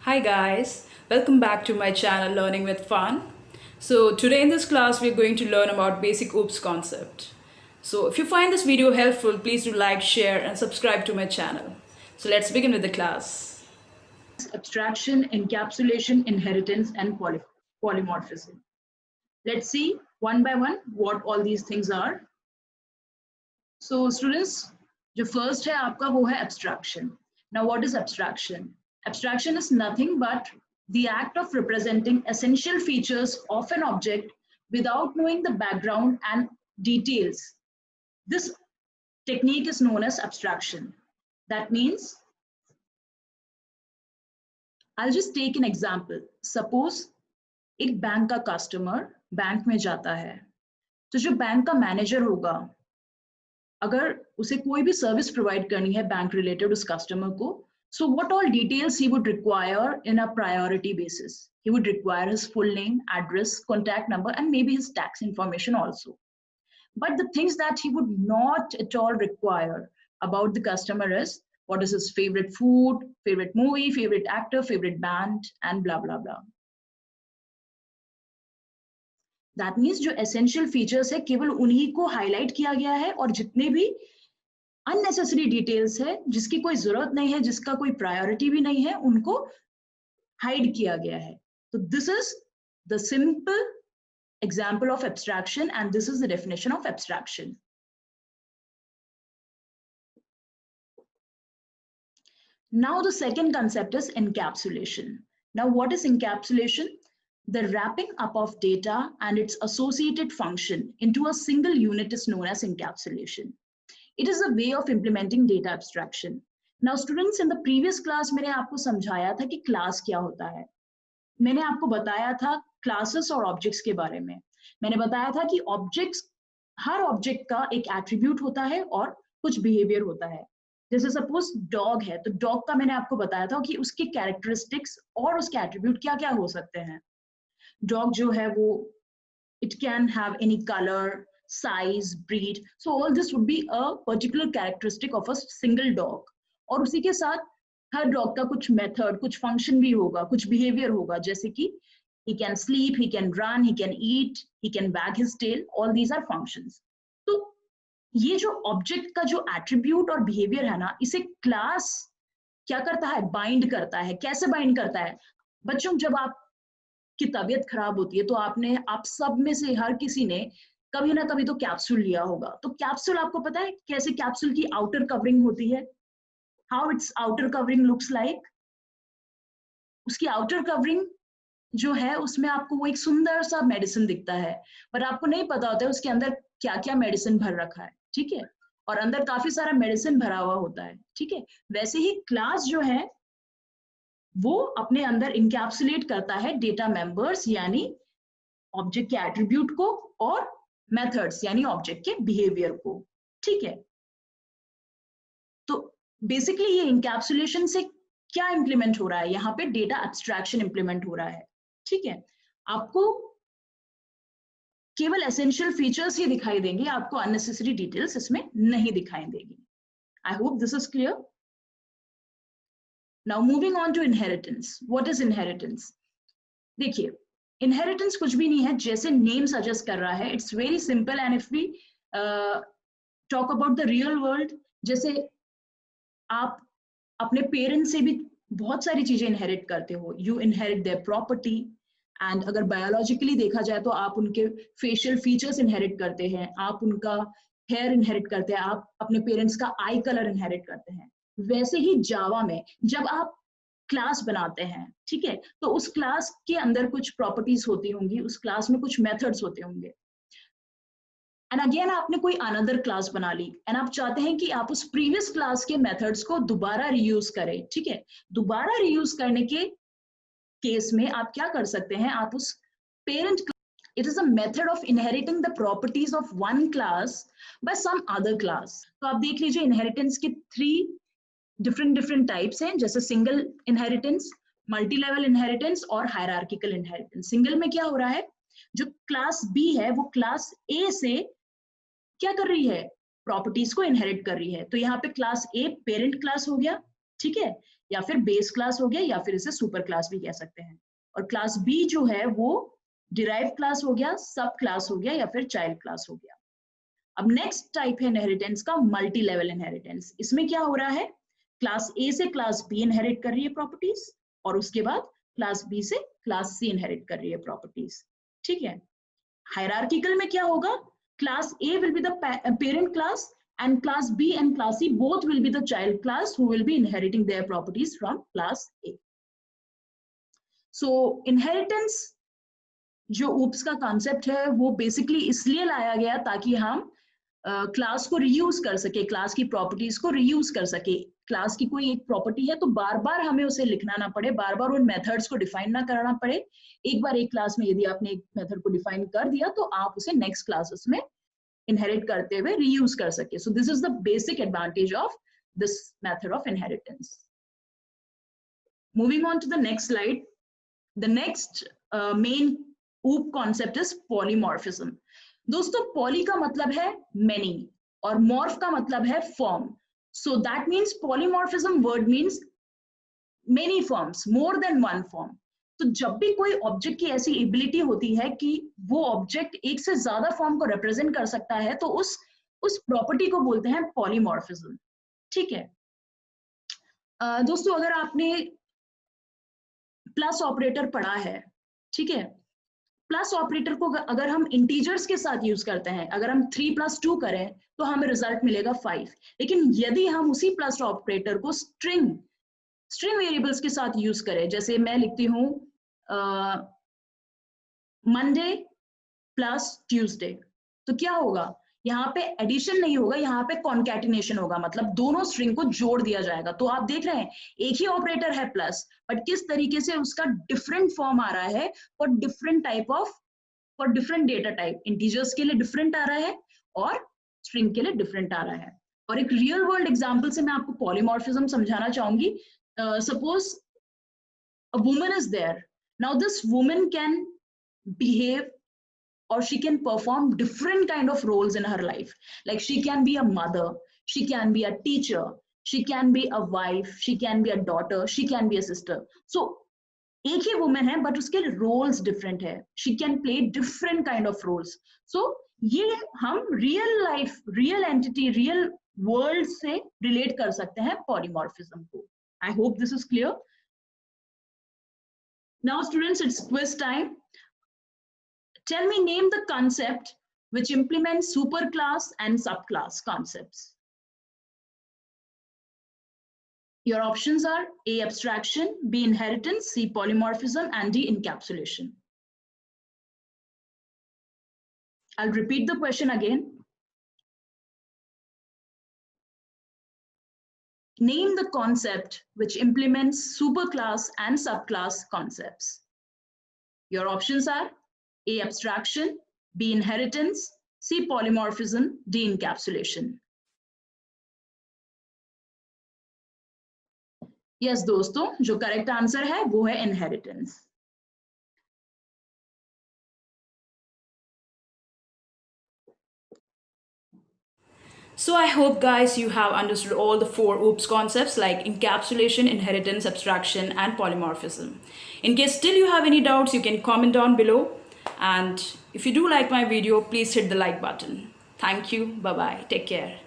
Hi guys, welcome back to my channel Learning with Fun. So today in this class we're going to learn about basic OOPS concept. So if you find this video helpful, please do like, share and subscribe to my channel. So let's begin with the class. Abstraction, encapsulation, inheritance and polymorphism. Let's see one by one what all these things are. So students, the first है आपका वो है abstraction. Now what is abstraction? Abstraction is nothing but the act of representing essential features of an object without knowing the background and details. This technique is known as abstraction. That means, I'll just take an example. Suppose एक bank का customer bank में जाता है, तो जो bank का manager होगा, अगर उसे कोई भी सर्विस प्रोवाइड करनी है बैंक रिलेटेड उस कस्टमर को, so what all details he would require in a priority basis? He would require his full name, address, contact number, and maybe his tax information also. But the things that he would not at all require about the customer is what is his favorite food, favorite movie, favorite actor, favorite band, and blah blah blah. That means जो essential features है केवल उन्हीं को highlight किया गया है और जितने भी unnecessary details है जिसकी कोई जरूरत नहीं है, जिसका कोई priority भी नहीं है, उनको hide किया गया है. So this is the simple example of abstraction and this is the definition of abstraction. Now the second concept is encapsulation. Now what is encapsulation? The wrapping up of data and its associated function into a single unit is known as encapsulation. It is a way of implementing data abstraction. Now students, in the previous class मैंने आपको समझाया था कि class क्या होता है. मैंने आपको बताया था classes और objects के बारे में. मैंने बताया था कि objects, हर object का एक attribute होता है और कुछ behavior होता है. जैसे सपोज डॉग है, तो डॉग का मैंने आपको बताया था कि उसके कैरेक्टरिस्टिक्स और उसके एट्रीब्यूट क्या क्या हो सकते हैं. डॉग जो है वो it can have any color, size, breed, so all this would be a particular characteristic of a single dog. और उसी के साथ हर डॉग का कुछ मेथड, कुछ फंक्शन भी होगा, कुछ बिहेवियर होगा, जैसे कि he can sleep, he can run, he can eat, he can wag his tail, all these are functions. तो ये जो ऑब्जेक्ट का जो एट्रीब्यूट और बिहेवियर है ना, इसे क्लास क्या करता है, बाइंड करता है. कैसे बाइंड करता है बच्चों? जब आपकी तबीयत खराब होती है तो आप सब में से हर किसी ने कभी ना कभी तो कैप्सूल लिया होगा. तो कैप्सूल आपको पता है कैसे कैप्सूल की आउटर कवरिंग होती है, how it's outer covering looks like. उसकी आउटर कवरिंग जो है उसमें आपको वो एक सुंदर सा मेडिसिन दिखता है, पर आपको नहीं पता होता है उसके अंदर क्या क्या मेडिसिन भर रखा है. ठीक है, और अंदर काफी सारा मेडिसिन भरा हुआ होता है. ठीक है, वैसे ही क्लास जो है वो अपने अंदर इनकैप्सुलेट करता है डेटा मेंबर्स यानी ऑब्जेक्ट के एट्रीब्यूट को और मेथड्स यानी ऑब्जेक्ट के बिहेवियर को. ठीक है, तो बेसिकली ये इनकैप्सुलेशन से क्या इंप्लीमेंट हो रहा है, यहाँ पे डेटा एब्स्ट्रैक्शन इंप्लीमेंट हो रहा है. ठीक है, आपको केवल एसेंशियल फीचर्स ही दिखाई देंगे, आपको अननेसेसरी डिटेल्स इसमें नहीं दिखाई देगी. I hope this is clear. Now moving on to inheritance. What is inheritance? देखिए, इनहेरिटेंस कुछ भी नहीं है, जैसे नेम सजेस्ट कर रहा है. It's very simple and if we talk about the real world, जैसे आप अपने पेरेंट्स से भी बहुत सारी चीजें इनहेरिट करते हो. You inherit their property, and अगर बायोलॉजिकली देखा जाए तो आप उनके फेशियल फीचर्स इनहेरिट करते हैं, आप उनका हेयर इनहेरिट करते हैं, आप अपने पेरेंट्स का आई कलर इनहेरिट करते हैं. वैसे ही जावा में जब आप क्लास बनाते हैं, ठीक है, तो उस क्लास के अंदर कुछ प्रॉपर्टीज होती होंगी, उस क्लास में कुछ मेथड्स होते होंगे. एंड अगेन आपने कोई अनदर क्लास बना ली एंड आप चाहते हैं कि आप उस प्रीवियस क्लास के मेथड्स को दोबारा रीयूज करें. ठीक है, दोबारा रीयूज करने के केस में आप क्या कर सकते हैं, आप उस parent, it is a method of inheriting the properties of one class by some other class. तो आप देख लीजिए इनहेरिटेंस के 3 different types हैं, जैसे single inheritance, multi level inheritance और हायरार्किकल इनहेरिटेंस. सिंगल में क्या हो रहा है, जो क्लास बी है वो क्लास ए से क्या कर रही है, प्रॉपर्टीज को इनहेरिट कर रही है. तो यहाँ पे क्लास ए पेरेंट क्लास हो गया, ठीक है, या फिर बेस क्लास हो गया या फिर इसे सुपर क्लास भी कह सकते हैं। और क्लास बी जो है वो डिराइव क्लास हो गया, सब क्लास हो गया या फिर चाइल्ड क्लास हो गया। अब नेक्स्ट टाइप है इनहेरिटेंस का मल्टी लेवल इनहेरिटेंस। इसमें क्या हो रहा है, क्लास ए से क्लास बी इनहेरिट कर रही है प्रॉपर्टीज और उसके बाद क्लास बी से क्लास सी इनहेरिट कर रही है प्रॉपर्टीज। ठीक है, हायरार्किकल में क्या होगा, class A will be the parent class and class B and class C both will be the child class who will be inheriting their properties from class A. So inheritance जो oops का concept है वो basically इसलिए लाया गया ताकि हम class को रीयूज कर सके, क्लास की प्रॉपर्टीज को रीयूज कर सके। क्लास की कोई एक प्रॉपर्टी है तो बार बार हमें उसे लिखना ना पड़े, बार बार उन मेथड्स को डिफाइन ना करना पड़े। एक बार एक क्लास में यदि आपने एक मेथड को डिफाइन कर दिया तो आप उसे नेक्स्ट क्लासेस में इनहेरिट करते हुए रीयूज कर सके। So this is the basic advantage of this method of inheritance. Moving on to the next slide, the next main OOP concept is polymorphism. दोस्तों पॉली का मतलब है मेनी और मॉर्फ का मतलब है form. So that means polymorphism word means many forms, more than one form. तो जब भी कोई ऑब्जेक्ट की ऐसी एबिलिटी होती है कि वो ऑब्जेक्ट एक से ज्यादा फॉर्म को रिप्रेजेंट कर सकता है तो उस प्रॉपर्टी को बोलते हैं पॉलीमॉर्फिज्म। ठीक है दोस्तों, अगर आपने प्लस ऑपरेटर पढ़ा है, ठीक है, प्लस ऑपरेटर को अगर हम इंटीजर्स के साथ यूज करते हैं, अगर हम 3 + 2 करें तो हमें रिजल्ट मिलेगा 5। लेकिन यदि हम उसी प्लस ऑपरेटर को स्ट्रिंग वेरिएबल्स के साथ यूज करें, जैसे मैं लिखती हूँ मंडे प्लस ट्यूसडे, तो क्या होगा, यहाँ पे एडिशन नहीं होगा, यहाँ पे कॉन्कैटिनेशन होगा, मतलब दोनों स्ट्रिंग को जोड़ दिया जाएगा। तो आप देख रहे हैं एक ही ऑपरेटर है प्लस, बट किस तरीके से उसका डिफरेंट फॉर्म आ रहा है for different data type. Integers के लिए डिफरेंट आ रहा है और स्ट्रिंग के लिए डिफरेंट आ रहा है। और एक रियल वर्ल्ड एग्जाम्पल से मैं आपको पॉलीमॉर्फिज्म समझाना चाहूंगी। Suppose a woman is there. Now this woman can behave or she can perform different kind of roles in her life. Like she can be a mother, she can be a teacher, she can be a wife, she can be a daughter, she can be a sister. So एक ही woman है but उसके roles different है, she can play different kind of roles. So ये हम real life, real entity, real world से relate कर सकते हैं पॉलीमॉर्फिज्म को। I hope this is clear. Now students, it's quiz time. Tell me, name the concept which implements superclass and subclass concepts. Your options are A, abstraction, B, inheritance, C, polymorphism, and D, encapsulation. I'll repeat the question again. Name the concept which implements superclass and subclass concepts. Your options are A, abstraction, B, inheritance, C, polymorphism, D, encapsulation. Yes, दोस्तों, जो correct answer है वो है inheritance. So I hope guys you have understood all the 4 OOPS concepts like encapsulation, inheritance, abstraction and polymorphism. In case still you have any doubts, you can comment down below, and if you do like my video, please hit the like button. Thank you. Bye bye. Take care.